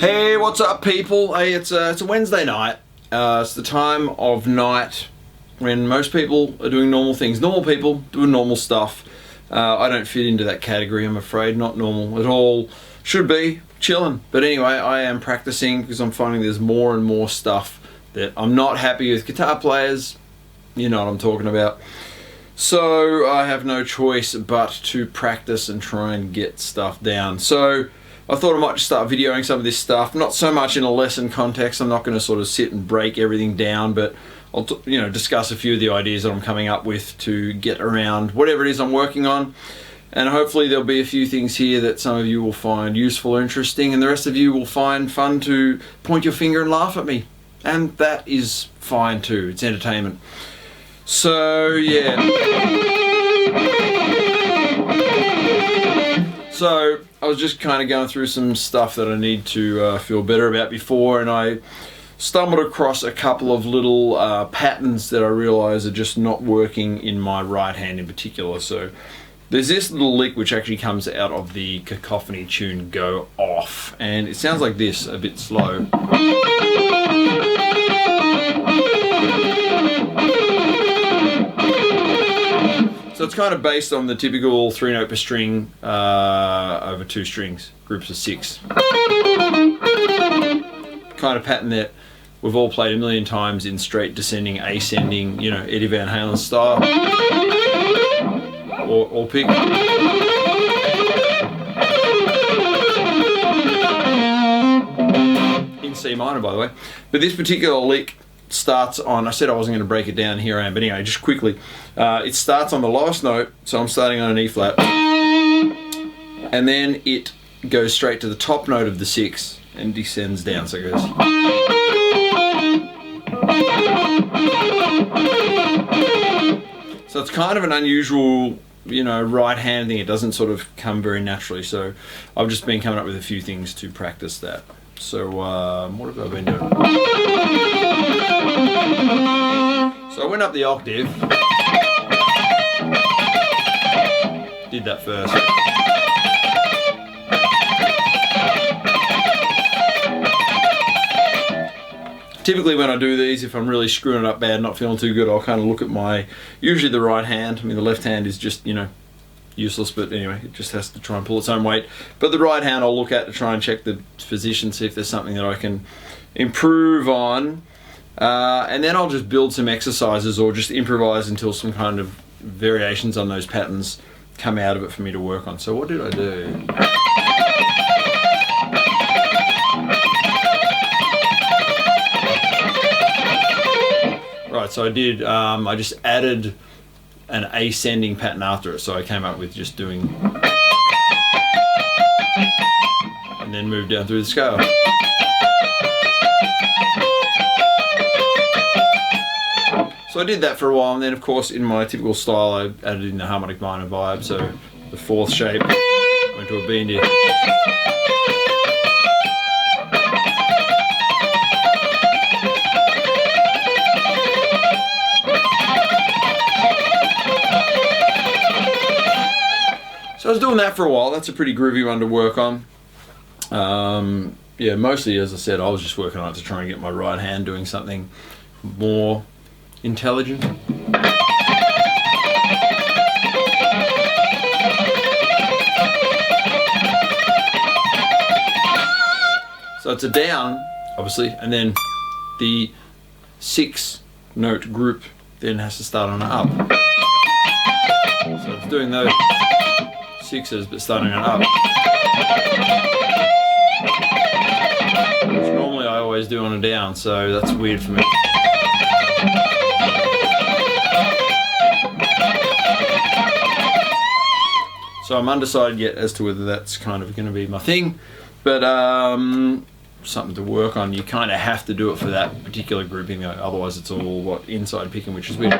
Hey, what's up, people? Hey, it's a Wednesday night. It's the time of night when most people are doing normal things. Normal people doing normal stuff. I don't fit into that category, I'm afraid. Not normal at all. Should be chilling. But anyway, I am practicing because I'm finding there's more and more stuff that I'm not happy with. Guitar players, you know what I'm talking about. So I have no choice but to practice and try and get stuff down. So I thought I might just start videoing some of this stuff, not so much in a lesson context. I'm not going to sort of sit and break everything down, but I'll discuss a few of the ideas that I'm coming up with to get around whatever it is I'm working on. And hopefully there'll be a few things here that some of you will find useful or interesting, and the rest of you will find fun to point your finger and laugh at me. And that is fine too, it's entertainment. So yeah. So I was just kind of going through some stuff that I need to feel better about before, and I stumbled across a couple of little patterns that I realize are just not working in my right hand in particular. So there's this little lick which actually comes out of the cacophony tune Go Off, and it sounds like this, a bit slow. So it's kind of based on the typical 3-note per string over 2 strings, groups of 6. Kind of pattern that we've all played a million times in straight descending, ascending, you know, Eddie Van Halen style. Or pick. In C minor, by the way. But this particular lick starts on, I said I wasn't going to break it down, here I am, but anyway, just quickly. It starts on the lowest note, so I'm starting on an E flat. And then it goes straight to the top note of the 6 and descends down, so it goes. So it's kind of an unusual, you know, right hand thing. It doesn't sort of come very naturally, so I've just been coming up with a few things to practice that. So what have I been doing? So I went up the octave, did that first. Typically when I do these, if I'm really screwing it up bad, not feeling too good, I'll kind of look at usually the right hand. I mean, the left hand is just, you know, useless, but anyway, it just has to try and pull its own weight. But the right hand I'll look at to try and check the position, see if there's something that I can improve on. And then I'll just build some exercises or just improvise until some kind of variations on those patterns come out of it for me to work on. So what did I do? Right, so I did, I just added an ascending pattern after it, so I came up with just doing, and then moved down through the scale. So I did that for a while, and then of course in my typical style I added in the harmonic minor vibe, so the 4th shape, went to a B and D. So I was doing that for a while. That's a pretty groovy one to work on. Yeah, mostly, as I said, I was just working on it to try and get my right hand doing something more intelligent. So it's a down, obviously, and then the 6-note group then has to start on an up. So it's doing those 6s but starting on up. Which normally I always do on a down, so that's weird for me. So I'm undecided yet as to whether that's kind of going to be my thing, but something to work on. You kind of have to do it for that particular grouping, otherwise it's all inside picking, which is weird.